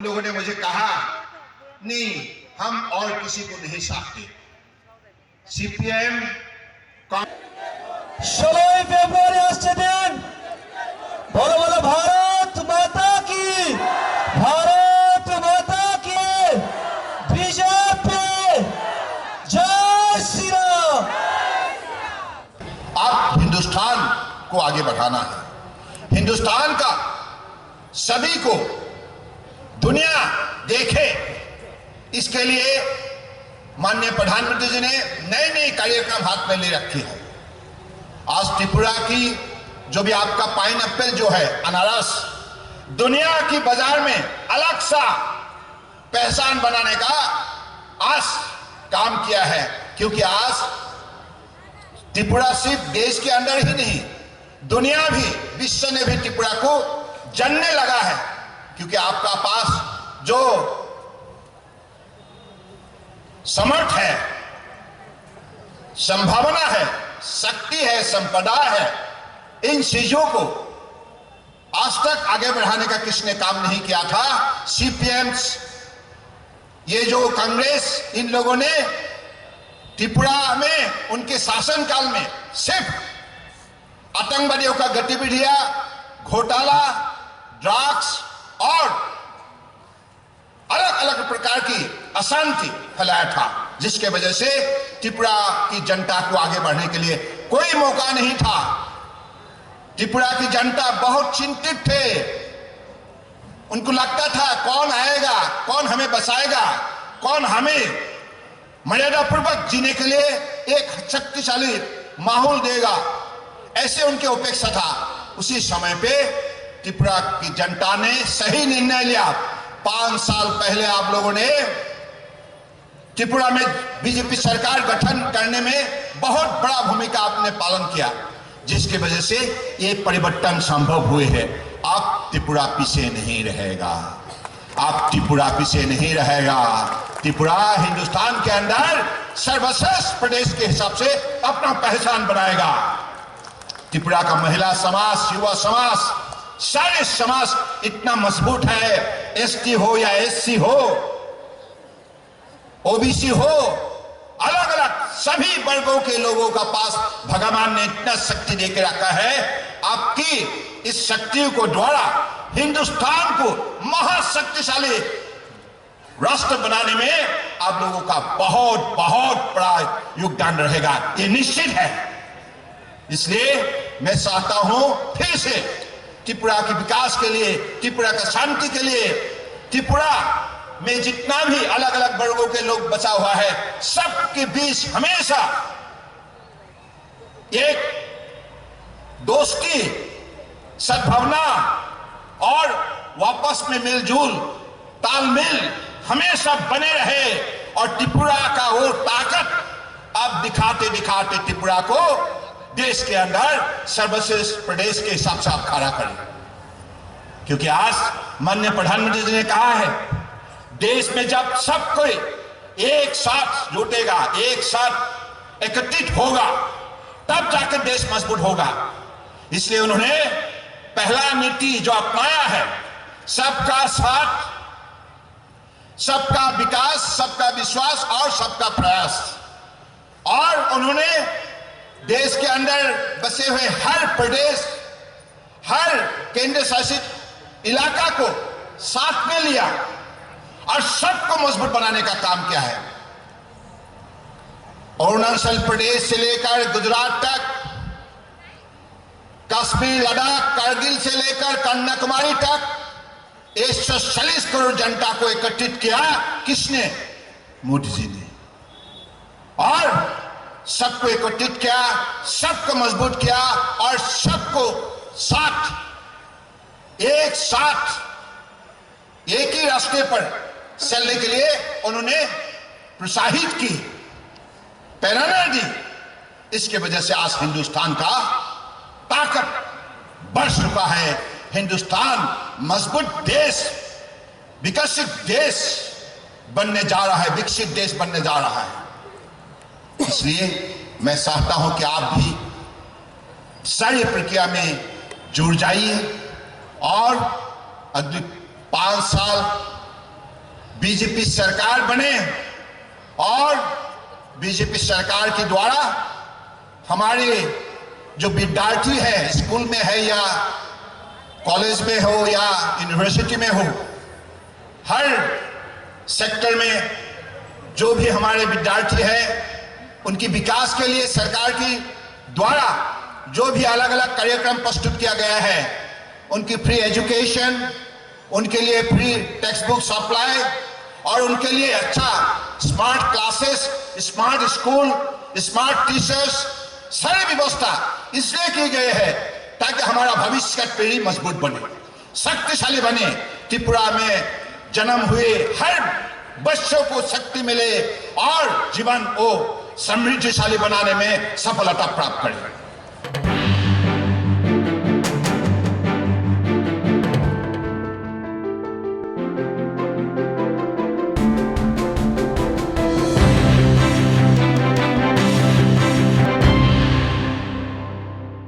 लोगों ने मुझे कहा नहीं, हम और किसी को नहीं चाहते। सीपीएम 16 ফেব্রুয়ারি আসছে দিন, বলো বলো भारत माता की, भारत माता की, बीजेपी जय श्री राम। आप हिंदुस्तान को आगे बढ़ाना है, हिंदुस्तान का सभी को दुनिया देखे, इसके लिए माननीय प्रधानमंत्री जी ने नए नए कार्यक्रम हाथ में ले रखे हैं। आज त्रिपुरा की जो भी आपका पाइनएप्पल जो है, अनारस, दुनिया की बाजार में अलग सा पहचान बनाने का आज काम किया है, क्योंकि आज त्रिपुरा सिर्फ देश के अंदर ही नहीं, दुनिया भी, विश्व ने भी त्रिपुरा को जानने लगा है, क्योंकि आपका पास जो समर्थ है, संभावना है, शक्ति है, संपदा है, इन चीजों को आज तक आगे बढ़ाने का किसने काम नहीं किया था? सीपीएम, ये जो कांग्रेस, इन लोगों ने त्रिपुरा में उनके शासनकाल में सिर्फ आतंकवादियों का गतिविधियां, घोटाला, ड्रग्स और अलग अलग प्रकार की अशांति फैलाया था, जिसके वजह से त्रिपुरा की जनता को आगे बढ़ने के लिए कोई मौका नहीं था। त्रिपुरा की जनता बहुत चिंतित थे, उनको लगता था कौन आएगा, कौन हमें बचाएगा, कौन हमें मर्यादा पूर्वक जीने के लिए एक शक्तिशाली माहौल देगा, ऐसे उनकी अपेक्षा था। उसी समय पे त्रिपुरा की जनता ने सही निर्णय लिया। 5 साल पहले आप लोगों ने त्रिपुरा में बीजेपी सरकार गठन करने में बहुत बड़ा भूमिका आपने पालन किया, जिसकी वजह से ये परिवर्तन संभव हुए हैं। आप त्रिपुरा पीछे नहीं रहेगा, आप त्रिपुरा पीछे नहीं रहेगा। त्रिपुरा हिंदुस्तान के अंदर सर्वश्रेष्ठ प्रदेश के हिसाब से अपना पहचान बनाएगा। त्रिपुरा का महिला समाज, युवा समाज, सारे समाज इतना मजबूत है, एसटी हो या एससी हो, ओबीसी हो, अलग अलग सभी वर्गों के लोगों का पास भगवान ने इतना शक्ति देके रखा है। आपकी इस शक्ति को द्वारा हिंदुस्तान को महाशक्तिशाली राष्ट्र बनाने में आप लोगों का बहुत बहुत बड़ा योगदान रहेगा, ये निश्चित है। इसलिए मैं चाहता हूं फिर से त्रिपुरा के विकास के लिए, त्रिपुरा का शांति के लिए, त्रिपुरा में जितना भी अलग अलग वर्गों के लोग बचा हुआ है, सबके बीच हमेशा एक दोस्ती, सद्भावना और वापस में मिलजुल, तालमेल हमेशा बने रहे। और त्रिपुरा का वो ताकत अब दिखाते दिखाते त्रिपुरा को देश के अंदर सर्वश्रेष्ठ प्रदेश के हिसाब से आप खड़ा करें, क्योंकि आज माननीय प्रधानमंत्री जी ने कहा है, देश में जब सब कोई एक साथ जुटेगा, एक साथ एकत्रित होगा, तब जाकर देश मजबूत होगा। इसलिए उन्होंने पहला नीति जो अपनाया है, सबका साथ, सबका विकास, सबका विश्वास और सबका प्रयास, और उन्होंने देश के अंदर बसे हुए हर प्रदेश, हर केंद्र शासित इलाका को साथ में लिया और सबको मजबूत बनाने का काम किया है। अरुणाचल प्रदेश से लेकर गुजरात तक, कश्मीर, लद्दाख, कारगिल से लेकर कन्याकुमारी तक 140 करोड़ जनता को एकत्रित किया। किसने? मोदी जी ने। और सबको एकत्रित किया, सबको मजबूत किया और सबको साथ, एक ही रास्ते पर चलने के लिए उन्होंने प्रोत्साहित की, प्रेरणा दी। इसके वजह से आज हिंदुस्तान का ताकत बढ़ चुका है। हिंदुस्तान मजबूत देश, विकसित देश बनने जा रहा है, विकसित देश बनने जा रहा है। इसलिए मैं चाहता हूं कि आप भी सारी प्रक्रिया में जुड़ जाइए और अगले 5 साल बीजेपी सरकार बने और बीजेपी सरकार के द्वारा हमारे जो विद्यार्थी है, स्कूल में है या कॉलेज में हो या यूनिवर्सिटी में हो, हर सेक्टर में जो भी हमारे विद्यार्थी हैं उनकी विकास के लिए सरकार की द्वारा जो भी अलग अलग कार्यक्रम प्रस्तुत किया गया है, उनकी फ्री एजुकेशन, उनके लिए फ्री टेक्स्ट बुक सप्लाई और उनके लिए अच्छा smart classes, smart school, smart teachers, सारी व्यवस्था इसलिए की गई है ताकि हमारा भविष्य का पीढ़ी मजबूत बने, शक्तिशाली बने। त्रिपुरा में जन्म हुए हर बच्चों को शक्ति मिले और जीवन को समृद्धिशाली बनाने में सफलता प्राप्त करें।